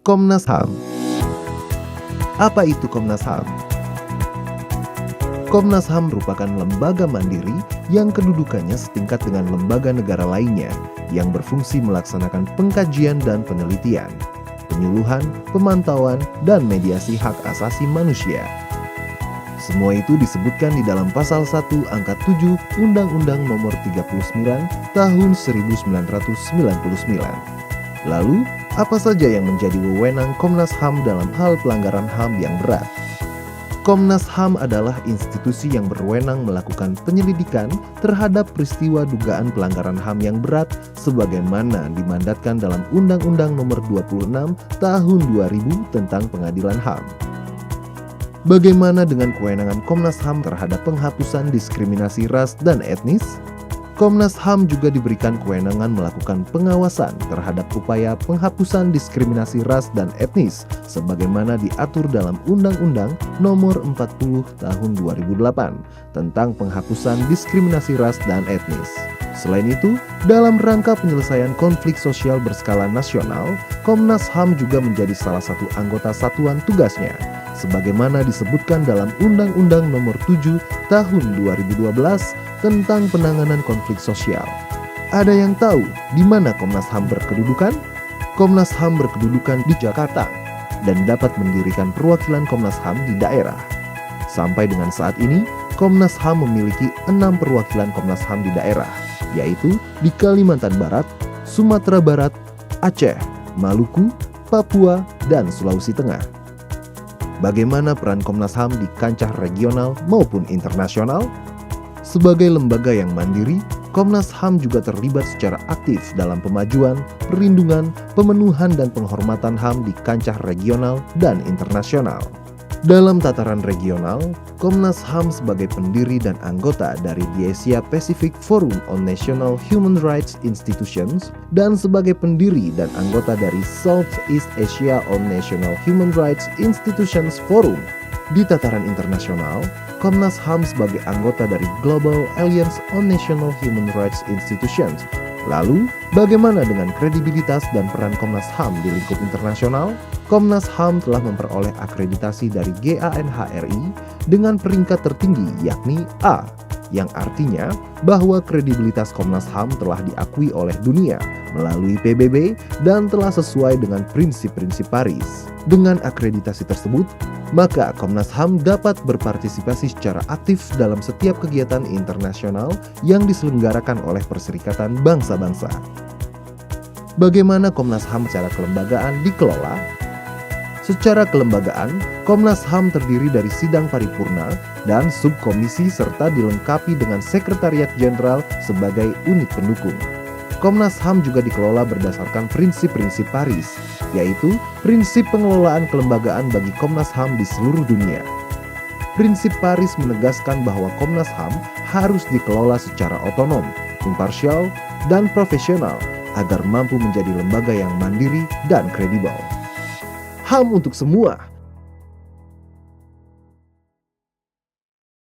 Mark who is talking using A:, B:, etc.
A: Komnas HAM. Apa itu Komnas HAM? Komnas HAM merupakan lembaga mandiri yang kedudukannya setingkat dengan lembaga negara lainnya yang berfungsi melaksanakan pengkajian dan penelitian, penyuluhan, pemantauan, dan mediasi hak asasi manusia. Semua itu disebutkan di dalam pasal 1 angka 7 Undang-Undang Nomor 39 Tahun 1999. Lalu, apa saja yang menjadi wewenang Komnas HAM dalam hal pelanggaran HAM yang berat? Komnas HAM adalah institusi yang berwenang melakukan penyelidikan terhadap peristiwa dugaan pelanggaran HAM yang berat sebagaimana dimandatkan dalam Undang-Undang Nomor 26 Tahun 2000 tentang Pengadilan HAM. Bagaimana dengan kewenangan Komnas HAM terhadap penghapusan diskriminasi ras dan etnis? Komnas HAM juga diberikan kewenangan melakukan pengawasan terhadap upaya penghapusan diskriminasi ras dan etnis sebagaimana diatur dalam Undang-Undang Nomor 40 Tahun 2008 tentang penghapusan diskriminasi ras dan etnis. Selain itu, dalam rangka penyelesaian konflik sosial berskala nasional, Komnas HAM juga menjadi salah satu anggota satuan tugasnya sebagaimana disebutkan dalam Undang-Undang Nomor 7 Tahun 2012 tentang penanganan konflik sosial. Ada yang tahu di mana Komnas HAM berkedudukan? Komnas HAM berkedudukan di Jakarta dan dapat mendirikan perwakilan Komnas HAM di daerah. Sampai dengan saat ini, Komnas HAM memiliki 6 perwakilan Komnas HAM di daerah, yaitu di Kalimantan Barat, Sumatera Barat, Aceh, Maluku, Papua, dan Sulawesi Tengah. Bagaimana peran Komnas HAM di kancah regional maupun internasional? Sebagai lembaga yang mandiri, Komnas HAM juga terlibat secara aktif dalam pemajuan, perlindungan, pemenuhan dan penghormatan HAM di kancah regional dan internasional. Dalam tataran regional, Komnas HAM sebagai pendiri dan anggota dari the Asia Pacific Forum on National Human Rights Institutions dan sebagai pendiri dan anggota dari Southeast Asia on National Human Rights Institutions Forum. Di tataran internasional, Komnas HAM sebagai anggota dari Global Alliance on National Human Rights Institutions. Lalu, bagaimana dengan kredibilitas dan peran Komnas HAM di lingkup internasional? Komnas HAM telah memperoleh akreditasi dari GANHRI dengan peringkat tertinggi yakni A, yang artinya bahwa kredibilitas Komnas HAM telah diakui oleh dunia melalui PBB dan telah sesuai dengan prinsip-prinsip Paris. Dengan akreditasi tersebut, maka Komnas HAM dapat berpartisipasi secara aktif dalam setiap kegiatan internasional yang diselenggarakan oleh Perserikatan Bangsa-Bangsa. Bagaimana Komnas HAM secara kelembagaan dikelola? Secara kelembagaan, Komnas HAM terdiri dari sidang paripurna dan subkomisi serta dilengkapi dengan sekretariat jenderal sebagai unit pendukung. Komnas HAM juga dikelola berdasarkan prinsip-prinsip Paris, yaitu prinsip pengelolaan kelembagaan bagi Komnas HAM di seluruh dunia. Prinsip Paris menegaskan bahwa Komnas HAM harus dikelola secara otonom, imparsial, dan profesional agar mampu menjadi lembaga yang mandiri dan kredibel. HAM untuk semua.